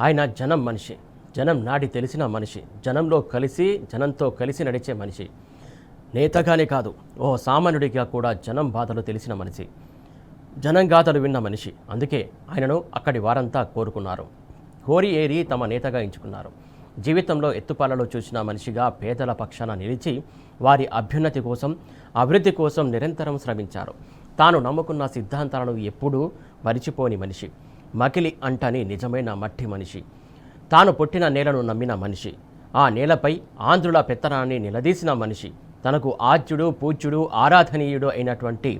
ఆయన జనం మనిషి, జనం నాడి తెలిసిన మనిషి, జనంలో కలిసి జనంతో కలిసి నడిచే మనిషి. నేతగానే కాదు, ఓ సామాన్యుడిగా కూడా జనం బాధలు తెలిసిన మనిషి, జనం గాథలు విన్న మనిషి. అందుకే ఆయనను అక్కడి వారంతా కోరుకున్నారు, కోరి ఏరి తమ నేతగా ఎంచుకున్నారు. జీవితంలో ఎత్తుపాలలో చూసిన మనిషిగా పేదల పక్షాన నిలిచి వారి అభ్యున్నతి కోసం, అభివృద్ధి కోసం నిరంతరం శ్రమించారు. తాను నమ్ముకున్న సిద్ధాంతాలను ఎప్పుడూ మరిచిపోని మనిషి, మకిలి అంటని నిజమైన మట్టి మనిషి, తాను పుట్టిన నేలను నమ్మిన మనిషి, ఆ నేలపై ఆంధ్రుల పెత్తనాన్ని నిలదీసిన మనిషి, తనకు ఆద్యుడు పూజ్యుడు ఆరాధనీయుడు అయినటువంటి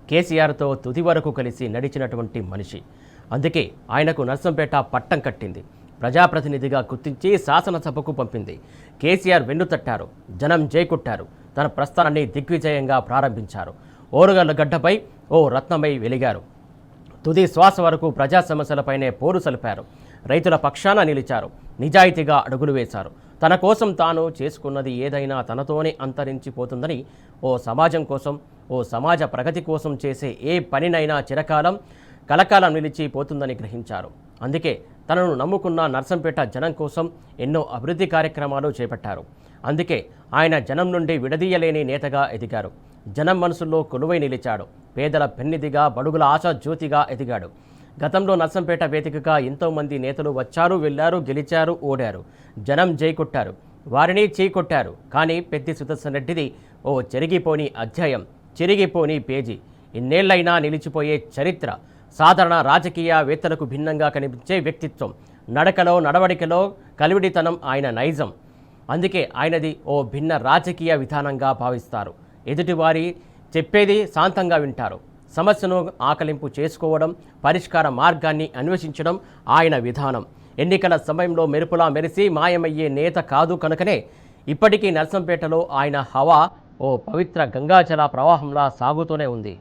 కేసీఆర్తో తుది వరకు కలిసి నడిచినటువంటి మనిషి. అందుకే ఆయనకు నర్సంపేట పట్టం కట్టింది, ప్రజాప్రతినిధిగా గుర్తించి శాసనసభకు పంపింది. కేసీఆర్ వెన్నుతట్టారు, జనం జైకొట్టారు, తన ప్రస్థానాన్ని దిగ్విజయంగా ప్రారంభించారు. ఓరుగల్ల గడ్డపై ఓ రత్నమై వెలిగారు. తుది శ్వాస వరకు ప్రజా సమస్యలపైనే పోరు సలిపారు. రైతుల పక్షాన నిలిచారు, నిజాయితీగా అడుగులు వేశారు. తన కోసం తాను చేసుకున్నది ఏదైనా తనతోనే అంతరించిపోతుందని, ఓ సమాజం కోసం, ఓ సమాజ ప్రగతి కోసం చేసే ఏ పనినైనా చిరకాలం కలకాలం నిలిచిపోతుందని గ్రహించారు. అందుకే తనను నమ్ముకున్న నర్సంపేట జనం కోసం ఎన్నో అభివృద్ధి కార్యక్రమాలు చేపట్టారు. అందుకే ఆయన జనం నుండి విడదీయలేని నేతగా ఎదిగారు. జనం మనసుల్లో కొలువై నిలిచాడు. పేదల పెన్నిదిగా, బడుగుల ఆశా జ్యోతిగా ఎదిగాడు. గతంలో నర్సంపేట వేదికగా ఎంతోమంది నేతలు వచ్చారు, వెళ్ళారు, గెలిచారు, ఓడారు. జనం జై కొట్టారు, వారిని చీకొట్టారు. కానీ పెద్ది సుదర్శన్ రెడ్డిది ఓ చెరిగిపోని అధ్యాయం, చెరిగిపోని పేజీ, ఇన్నేళ్లైనా నిలిచిపోయే చరిత్ర. సాధారణ రాజకీయవేత్తలకు భిన్నంగా కనిపించే వ్యక్తిత్వం, నడకలో నడవడికలో కలివిడితనం ఆయన నైజం. అందుకే ఆయనది ఓ భిన్న రాజకీయ విధానంగా భావిస్తారు. ఎదుటివారి చెప్పేది శాంతంగా వింటారు. సమస్యను ఆకలింపు చేసుకోవడం, పరిష్కార మార్గాన్ని అన్వేషించడం ఆయన విధానం. ఎన్నికల సమయంలో మెరుపులా మెరిసి మాయమయ్యే నేత కాదు కనుకనే ఇప్పటికీ నర్సంపేటలో ఆయన హవా ఓ పవిత్ర గంగాజల ప్రవాహంలా సాగుతూనే ఉంది.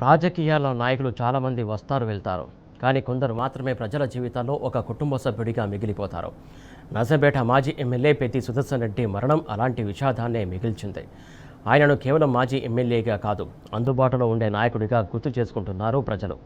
రాజకీయాల్లో నాయకులు చాలామంది వస్తారు, వెళ్తారు. కానీ కొందరు మాత్రమే ప్రజల జీవితాల్లో ఒక కుటుంబ సభ్యుడిగా మిగిలిపోతారు. నర్సంపేట మాజీ ఎమ్మెల్యే పెద్ది సుదర్శన్ రెడ్డి మరణం అలాంటి విషాదాన్నే మిగిల్చింది. ఆయనను కేవలం మాజీ ఎమ్మెల్యేగా కాదు, అందుబాటులో ఉండే నాయకుడిగా గుర్తు చేసుకుంటున్నారు ప్రజలు.